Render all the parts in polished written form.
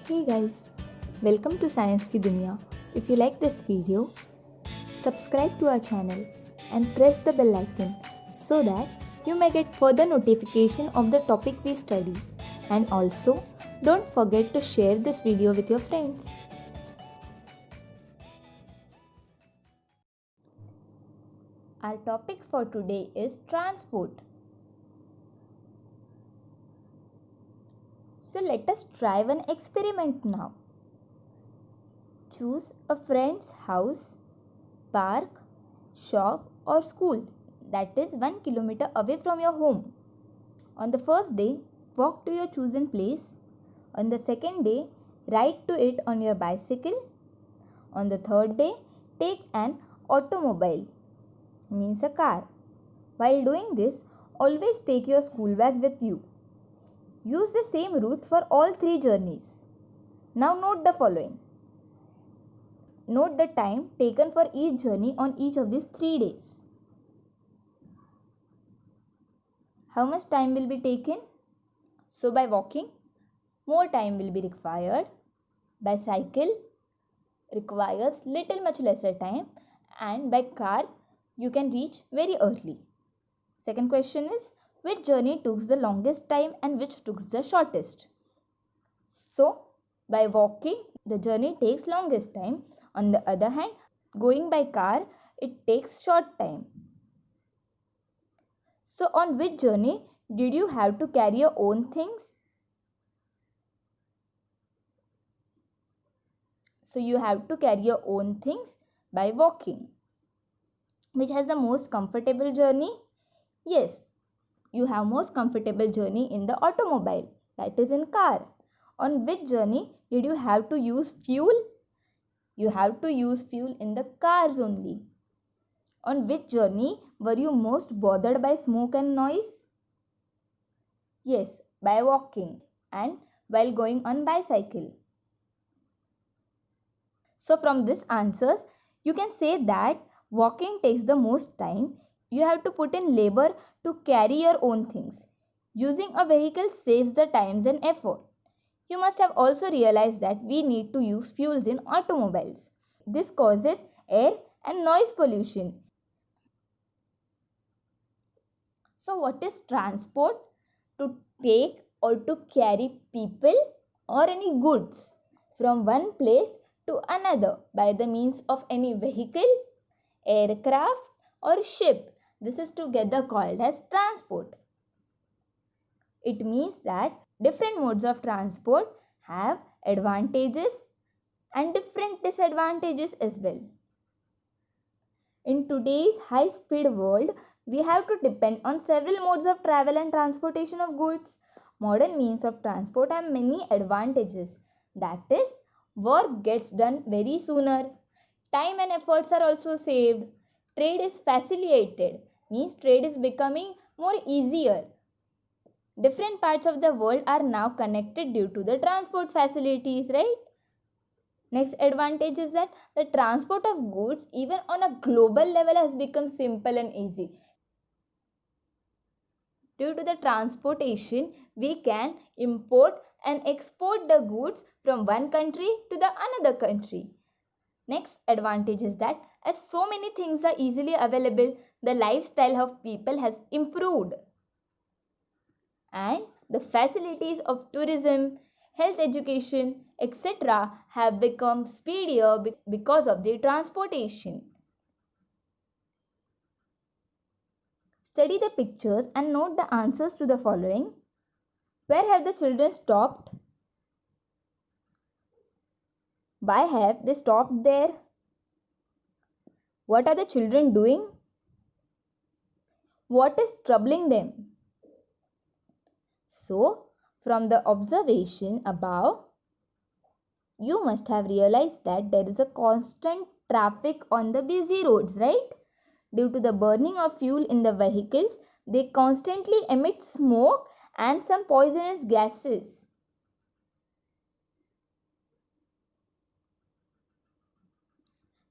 Hey guys, welcome to Science Ki Dunya. If you like this video, subscribe to our channel and press the bell icon so that you may get further notification of the topic we study. And also, don't forget to share this video with your friends. Our topic for today is transport. So let us try one experiment now. Choose a friend's house, park, shop or school that is 1 kilometer away from your home. On the first day, walk to your chosen place. On the second day, ride to it on your bicycle. On the third day, take an automobile, means a car. While doing this, always take your school bag with you. Use the same route for all 3 journeys. Now note the following. Note the time taken for each journey on each of these 3 days. How much time will be taken? So by walking, more time will be required. By cycle, requires little much lesser time, and by car, you can reach very early. Second question is, which journey took the longest time and which took the shortest? So, by walking, the journey takes longest time. On the other hand, going by car, it takes short time. So, on which journey did you have to carry your own things? So, you have to carry your own things by walking. Which has the most comfortable journey? Yes, you have most comfortable journey in the automobile, that is in car. On which journey did you have to use fuel? You have to use fuel in the cars only. On which journey were you most bothered by smoke and noise? Yes, by walking and while going on bicycle. So from these answers, you can say that walking takes the most time. You have to put in labor to carry your own things. Using a vehicle saves the times and effort. You must have also realized that we need to use fuels in automobiles. This causes air and noise pollution. So what is transport? To take or to carry people or any goods from one place to another by the means of any vehicle, aircraft or ship. This is together called as transport. It means that different modes of transport have advantages and different disadvantages as well. In today's high-speed world, we have to depend on several modes of travel and transportation of goods. Modern means of transport have many advantages. That is, work gets done very sooner. Time and efforts are also saved. Trade is facilitated, means trade is becoming more easier. Different parts of the world are now connected due to the transport facilities, right? Next advantage is that the transport of goods even on a global level has become simple and easy. Due to the transportation, we can import and export the goods from one country to the another country. Next advantage is that as so many things are easily available, the lifestyle of people has improved. And the facilities of tourism, health education, etc. have become speedier because of the transportation. Study the pictures and note the answers to the following. Where have the children stopped? Why have they stopped there? What are the children doing? What is troubling them? So, from the observation above, you must have realized that there is a constant traffic on the busy roads, right? Due to the burning of fuel in the vehicles, they constantly emit smoke and some poisonous gases.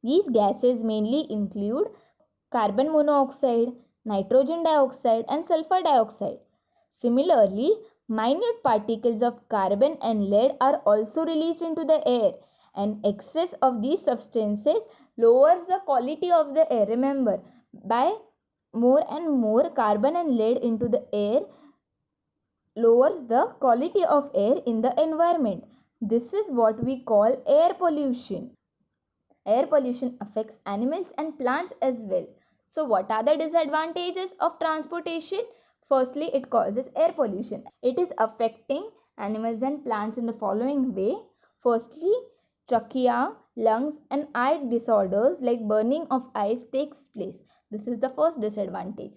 These gases mainly include carbon monoxide, nitrogen dioxide and sulfur dioxide. Similarly, Minute particles of carbon and lead are also released into the air, and excess of these substances lowers the quality of the air. Remember, by more and more carbon and lead into the air lowers the quality of air in the environment. This is what we call air pollution. Air pollution affects animals and plants as well. So what are the disadvantages of transportation? Firstly, it causes air pollution. It is affecting animals and plants in the following way. Firstly, trachea, lungs and eye disorders like burning of eyes takes place. This is the first disadvantage.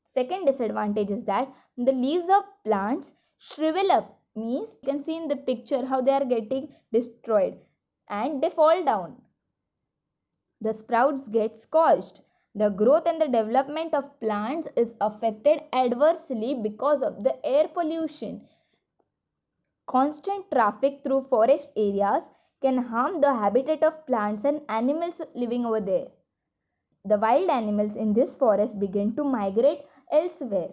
Second disadvantage is that the leaves of plants shrivel up, means you can see in the picture how they are getting destroyed and they fall down. The sprouts get scorched. The growth and the development of plants is affected adversely because of the air pollution. Constant traffic through forest areas can harm the habitat of plants and animals living over there. The wild animals in this forest begin to migrate elsewhere.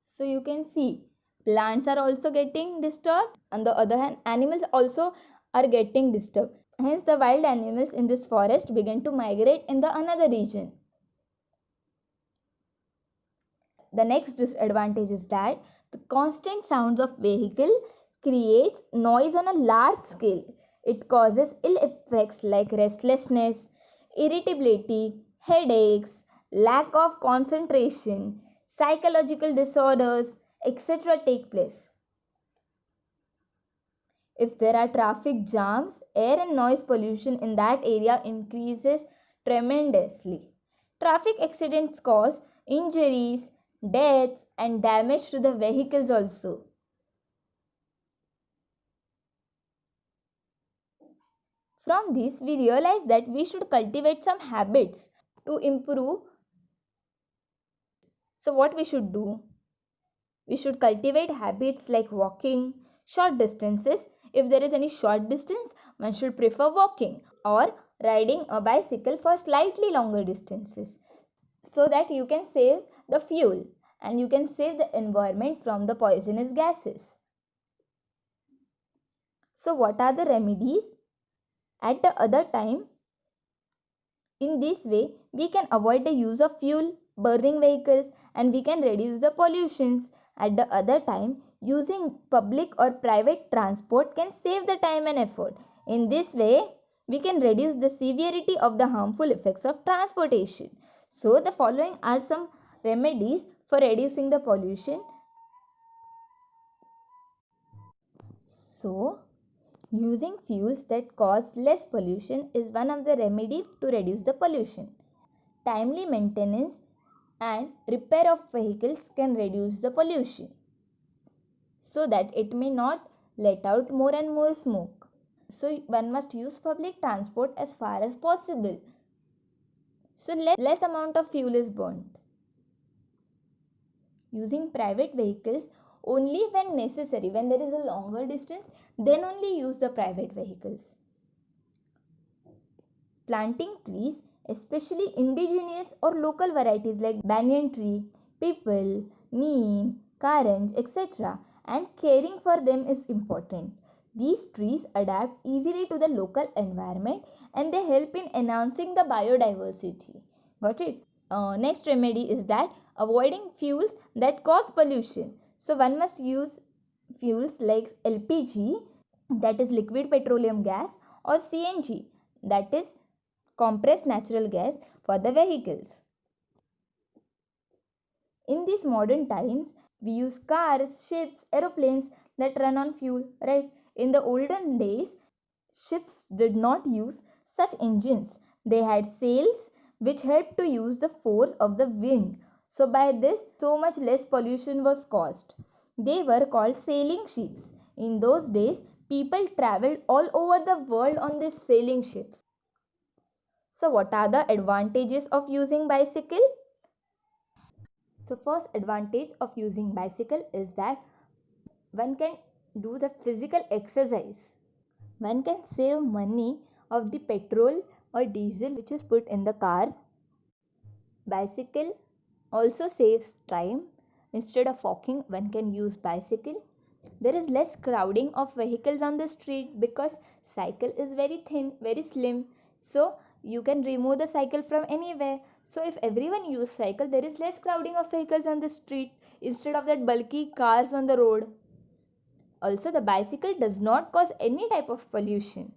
So you can see plants are also getting disturbed. On the other hand, animals also are getting disturbed. Hence, the wild animals in this forest begin to migrate in the another region. The next disadvantage is that the constant sounds of vehicle creates noise on a large scale. It causes ill effects like restlessness, irritability, headaches, lack of concentration, psychological disorders, etc. take place. If there are traffic jams, air and noise pollution in that area increases tremendously. Traffic accidents cause injuries, deaths, and damage to the vehicles also. From this, we realize that we should cultivate some habits to improve. So, what we should do? We should cultivate habits like walking short distances. If there is any short distance, one should prefer walking or riding a bicycle for slightly longer distances so that you can save the fuel and you can save the environment from the poisonous gases. So what are the remedies? At the other time, in this way, we can avoid the use of fuel, burning vehicles, and we can reduce the pollutions. At the other time, using public or private transport can save the time and effort. In this way, we can reduce the severity of the harmful effects of transportation. So, the following are some remedies for reducing the pollution. So, using fuels that cause less pollution is one of the remedies to reduce the pollution. Timely maintenance and repair of vehicles can reduce the pollution so that it may not let out more and more smoke. So one must use public transport as far as possible. So less amount of fuel is burned. Using private vehicles only when necessary. When there is a longer distance, then only use the private vehicles. Planting trees, especially indigenous or local varieties like banyan tree, peepal, neem, karanj, etc., and caring for them is important. These trees adapt easily to the local environment and they help in enhancing the biodiversity. Got it? Next remedy is that avoiding fuels that cause pollution. So one must use fuels like LPG, that is liquid petroleum gas, or CNG, that is compressed natural gas, for the vehicles. In these modern times, we use cars, ships, aeroplanes that run on fuel, right? In the olden days, ships did not use such engines. They had sails which helped to use the force of the wind. So by this, so much less pollution was caused. They were called sailing ships. In those days, people traveled all over the world on these sailing ships. So what are the advantages of using bicycle? So first advantage of using bicycle is that one can do the physical exercise. One can save money of the petrol or diesel which is put in the cars. Bicycle also saves time. Instead of walking, one can use bicycle. There is less crowding of vehicles on the street because cycle is very thin, very slim. So you can remove the cycle from anywhere. So if everyone use cycle, there is less crowding of vehicles on the street instead of that bulky cars on the road. Also, the bicycle does not cause any type of pollution.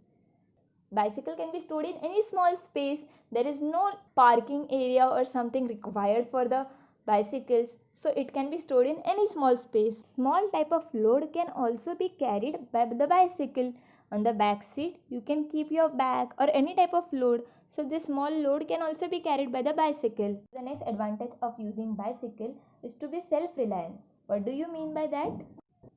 Bicycle can be stored in any small space. There is no parking area or something required for the bicycles, so it can be stored in any small space. Small type of load can also be carried by the bicycle. On the back seat you can keep your bag or any type of load, so this small load can also be carried by the bicycle. The next advantage of using bicycle is to be self-reliance. What do you mean by that?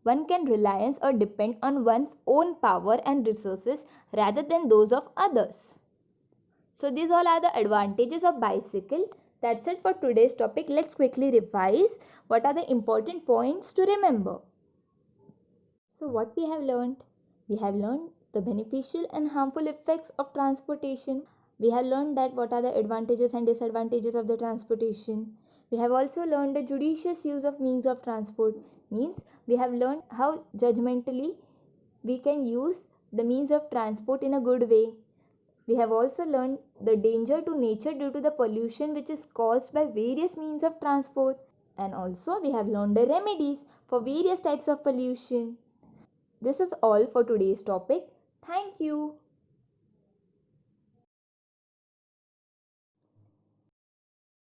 One can rely or depend on one's own power and resources rather than those of others. So these all are the advantages of bicycle. That's it for today's topic. Let's quickly revise what are the important points to remember. So what we have learned? We have learned the beneficial and harmful effects of transportation. We have learned that what are the advantages and disadvantages of the transportation. We have also learned the judicious use of means of transport. Means we have learned how judgmentally we can use the means of transport in a good way. We have also learned the danger to nature due to the pollution which is caused by various means of transport. And also we have learned the remedies for various types of pollution. This is all for today's topic. Thank you.